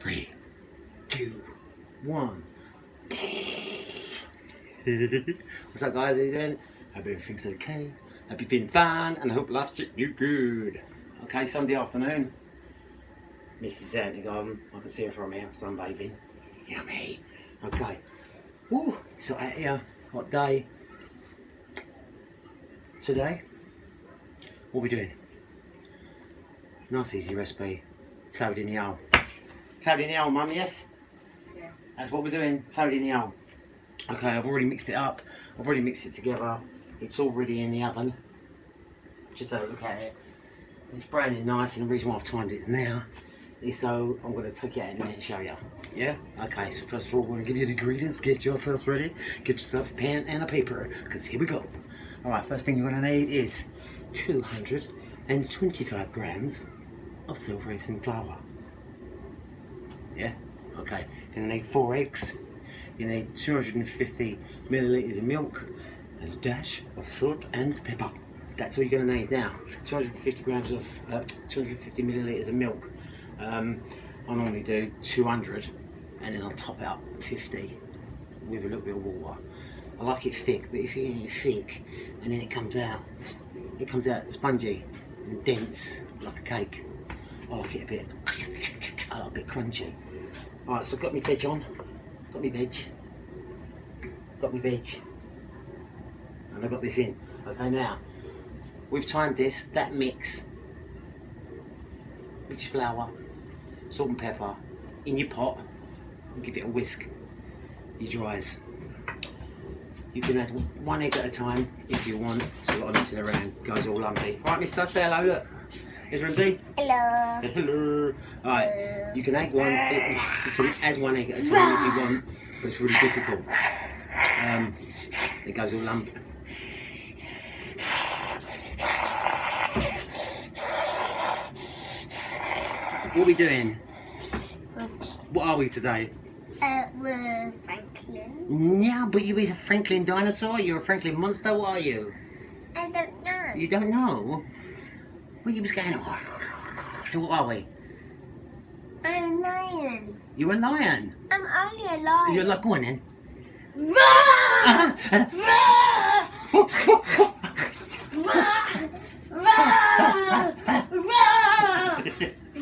3, 2, 1. What's up, guys? How you doing? Hope everything's okay. Hope you're feeling fine, and I hope life's treating you good. Okay, Sunday afternoon. Mrs. Anthony Garden. I can see her from here, sunbathing. Yummy. Okay. Woo! So out here, hot day. Today, what are we doing? Nice easy recipe. Toad in the hole. Toad in the hole, Mum, yes? Yeah. That's what we're doing, toad in the hole. Okay, I've already mixed it up. I've already mixed it together. It's already in the oven. Just have a look at it. It's browning nice, and the reason why I've timed it now is so I'm going to take it out in a minute and show you. Yeah? Okay, so first of all, we're going to give you the ingredients. Get yourselves ready. Get yourself a pen and a paper, because here we go. Alright, first thing you're going to need is 225 grams of silver raising flour. Yeah? Okay, you're going to need 4 eggs. You need 250 millilitres of milk and a dash of salt and pepper. That's all you're going to need. Now, 250 grams of 250 millilitres of milk. I normally do 200, and then I'll top out 50 with a little bit of water. I like it thick, but if you get it thick and then it comes out spongy and dense like a cake. I like it a bit crunchy. Alright, so I've got my veg on. Got my veg, and I've got this in. Okay, now we've timed this, that mix flour, salt and pepper in your pot, and give it a whisk. Your dries. You can add 1 egg at a time if you want, so a lot of messing around goes all lumpy. Right, mister, say hello, look. Here's Ramsey. Hello. Hello. Alright, you can add 1 egg, at a time if you want, but it's really difficult. It goes all lumpy. What are we doing? What are we today? We're Franklin. Yeah, but you is a Franklin dinosaur? You're a Franklin monster? What are you? I don't know. You don't know? What you was going on? So what are we? I'm a lion. You a lion? I'm only a lion. You're like, go on then. Roar! Roar!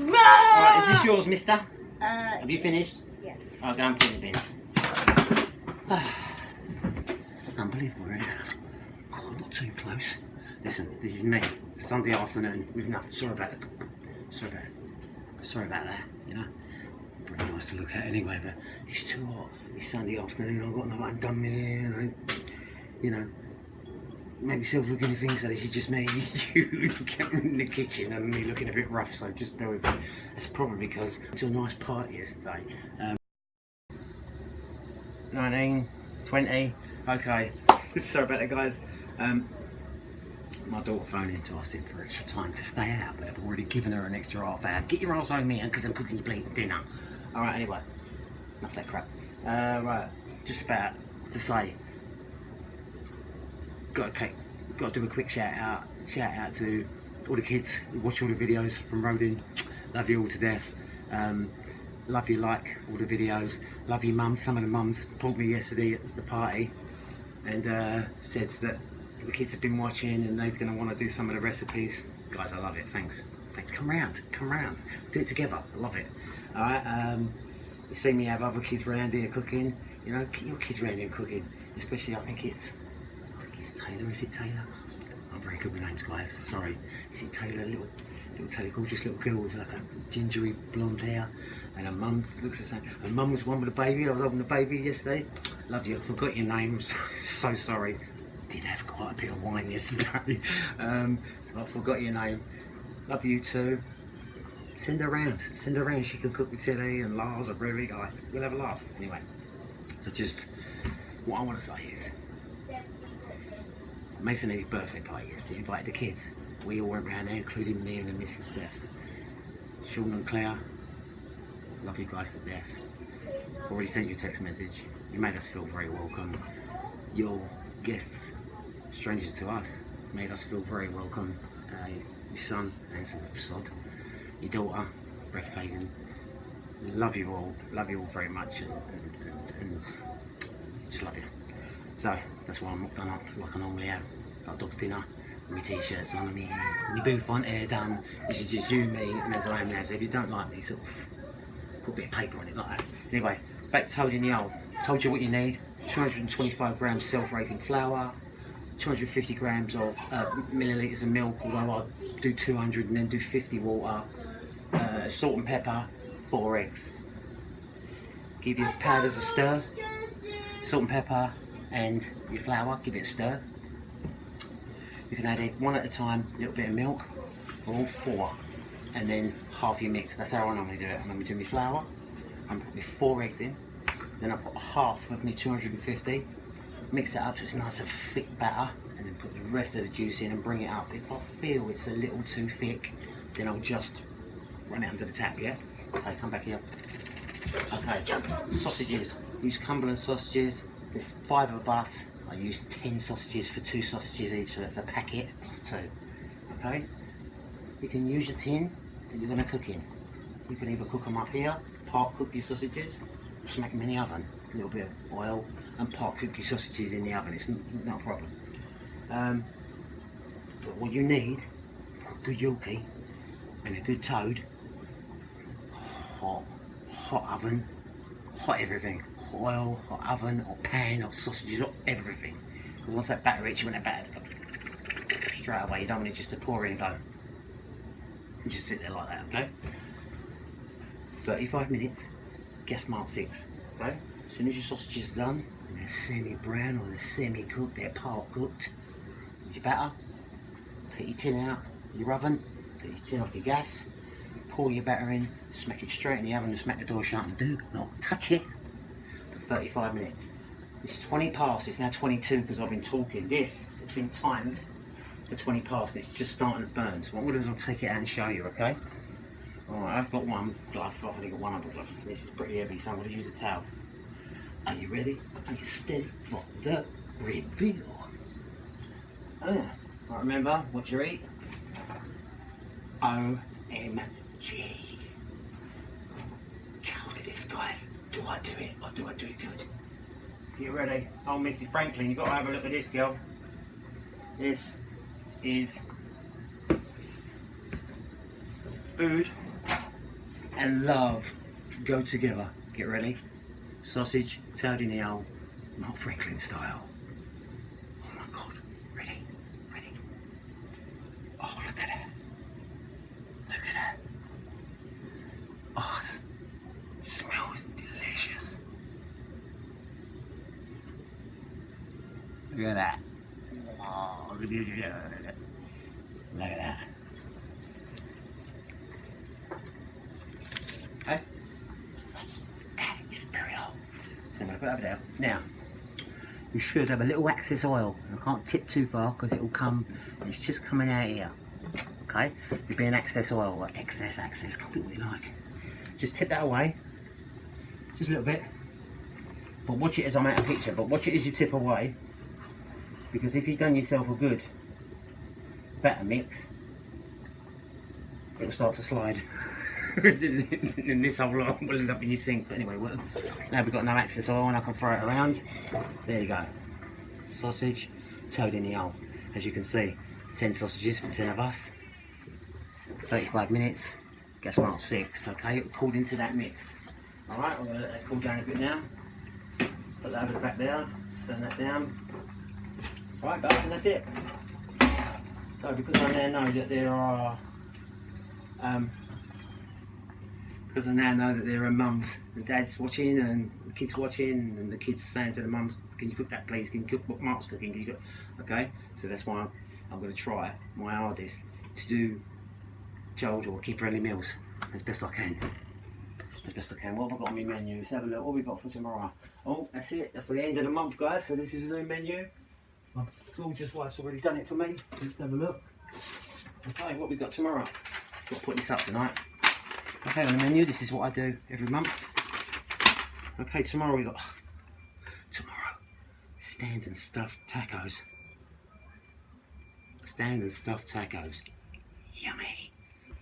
Alright, is this yours, mister? Have you finished? Yeah. I'll go and put it in the bin. Unbelievable, really. God, not too close. Listen, this is me. Sunday afternoon with nothing. Sorry about it. Sorry about that, you know. Pretty nice to look at anyway, but it's too hot. It's Sunday afternoon, I've got nothing done me, and I, you know, make yourself look anything, so this is just me, you in the kitchen, and me looking a bit rough, so just bear with me. That's probably because I went to a nice party yesterday. 19, 20, okay. Sorry about that, guys. My daughter phoned in to ask him for extra time to stay out, but I've already given her an extra half hour. Get your ass home, man, because I'm cooking your bleeding dinner. Alright, anyway, enough of that crap. Right, just about to say, got to do a quick shout out to all the kids who watch all the videos from Rodin. Love you all to death. Love you, like all the videos. Love you, mums. Some of the mums pulled me yesterday at the party and said that the kids have been watching and they're going to want to do some of the recipes. Guys, I love it. Thanks. Come round. Do it together. I love it. All right. You see me have other kids around here cooking. You know, get your kids around here cooking. Especially, I think it's Taylor. Is it Taylor? I'm very good with names, guys. Sorry. Is it Taylor? Little Taylor, gorgeous little girl with like a gingery blonde hair, and her mum looks the same. Her mum was one with a baby. I was holding the baby yesterday. Love you. I forgot your name. So sorry. Did have quite a bit of wine yesterday, so I forgot your name. Love you too. Send her around. She can cook with Tilly and Lars and Ruby, guys. We'll have a laugh. Anyway, so just what I want to say is, Mason had his birthday party yesterday. Invited the kids. We all went round there, including me and the Mrs. Steph. Sean and Claire. Love you guys to death. Already sent you a text message. You made us feel very welcome. Your guests, strangers to us, made us feel very welcome. Your son, handsome sod. Your daughter, breathtaking. Love you all very much, and just love you. So that's why I'm not done up like I normally am. Got dog's dinner, my t-shirts on, my bouffant hair done. This is just you, me, and as I am now. So if you don't like me, sort of put a bit of paper on it like that. Anyway, back to Told You in the Old. Told you what you need: 225 grams self-raising flour, 250 grams of millilitres of milk, although I do 200 and then do 50 water, salt and pepper, 4 eggs. Give your powders a stir, salt and pepper and your flour, give it a stir. You can add it one at a time, a little bit of milk, or all 4, and then half your mix. That's how I normally do it. I'm going to do my flour, I'm putting 4 eggs in, then I put half of my 250, mix it up so it's nice and thick batter, and then put the rest of the juice in and bring it up. If I feel it's a little too thick, then I'll just run it under the tap, yeah? Okay, come back here. Okay, sausages. Use Cumberland sausages. There's 5 of us. I use 10 sausages for 2 sausages each, so that's a packet plus 2. Okay? You can use your tin that you're going to cook in. You can either cook them up here, part cook your sausages, or smack them in the oven. A little bit of oil, and part cook your sausages in the oven. It's not a problem. But what you need for a good Yorkie and a good toad, hot oven, hot everything. Hot oil, hot oven, hot pan, hot sausages, hot everything. Because once that batter hits, you want that batter to go straight away. You don't want it just to pour in and go. You just sit there like that, okay? 35 minutes, gas mark 6. Okay? As soon as your sausages are done, and they're semi-brown or they're semi-cooked, they're part cooked, with your batter, take your tin out, your oven, take your tin off your gas, pour your batter in, smack it straight in the oven and smack the door shut and do not touch it for 35 minutes. It's 20 past, it's now 22 because I've been talking. This has been timed for 20 past, it's just starting to burn. So what I'm going to do is I'll take it out and show you, okay? Alright, I've got one glove, I've only got one other glove. This is pretty heavy, so I'm going to use a towel. Are you ready? Are you steady for the reveal? Oh yeah, right, remember what you eat. OMG. Look at this, guys. Do I do it or do I do it good? You ready? Oh, Mrs. Franklin, you've got to have a look at this, girl. This is food and love go together. Get ready. Sausage, Toad in the Owl, Mark Franklin style. Oh my God. Ready? Ready? Oh, look at that. Look at that. Oh, it smells delicious. Look at that. Oh, look at that. Look at that. Okay? That is very hot. So I'm going to put it over there. Now, you should have a little excess oil. I can't tip too far because it will come, it's just coming out here. Okay? It'll be an excess oil, or excess, call it what you like. Just tip that away. Just a little bit. But watch it as I'm out of picture, but watch it as you tip away. Because if you've done yourself a good batter mix, it'll start to slide. And this whole lot will end up in your sink. But anyway, now we've got no excess oil and I can throw it around. There you go. Sausage, Toad in the Owl. As you can see, 10 sausages for 10 of us. 35 minutes, gas mark 6. Okay, according to that mix. Alright, I'm going to let that cool down a bit now. Put that over the back there, turn that down. Alright guys, and that's it. So because I now know that there are mums and dads watching and the kids watching, and the kids saying to the mums, can you cook that please, can you cook what Mark's cooking, can you cook? Okay, so that's why I'm going to try my hardest to do Joel's or Keep Friendly meals as best I can. As best I can. What have I got on my menu? Let's have a look. What have we got for tomorrow? Oh, that's it. That's the end of the month, guys. So this is the new menu. My gorgeous wife's already done it for me. Let's have a look. Okay, what have we got tomorrow? Got to put this up tonight. Okay, on the menu, this is what I do every month. Okay, tomorrow we got stand and stuffed tacos. Stand and stuffed tacos. Yummy.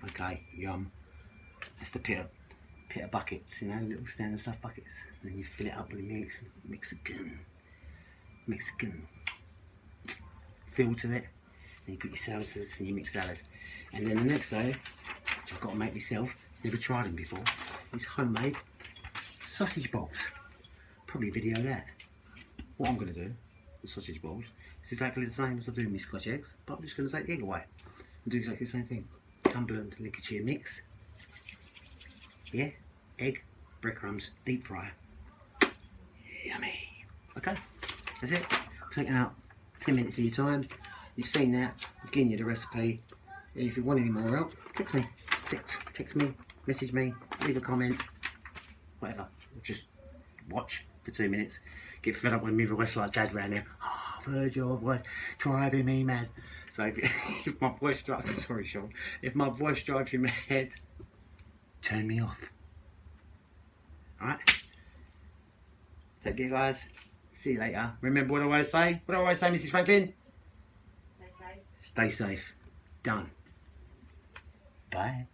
Okay, yum. That's the pita packet of buckets, you know, little standard stuff buckets. And then you fill it up with Mexican feel to it. Then you put your salsas and your mixed salads. And then the next day, which I've got to make myself, never tried them before, is homemade sausage balls. Probably video that. What I'm going to do with sausage balls is exactly the same as I do with my Scotch eggs, but I'm just going to take the egg away and do exactly the same thing. Cumberland Lincolnshire mix. Yeah, egg, breadcrumbs, deep fry. Yummy. Okay, that's it. Taking out 10 minutes of your time. You've seen that. I've given you the recipe. If you want any more help, text me. Text me, message me, leave a comment, whatever. Or just watch for 2 minutes. Get fed up with me voice like Dad around there. Oh, I've heard your voice driving me mad. So if my voice drives, sorry Sean, if my voice drives you mad, turn me off. Alright? Take care guys. See you later. Remember what I always say? What do I always say, Mrs. Franklin? Stay safe. Stay safe. Done. Bye.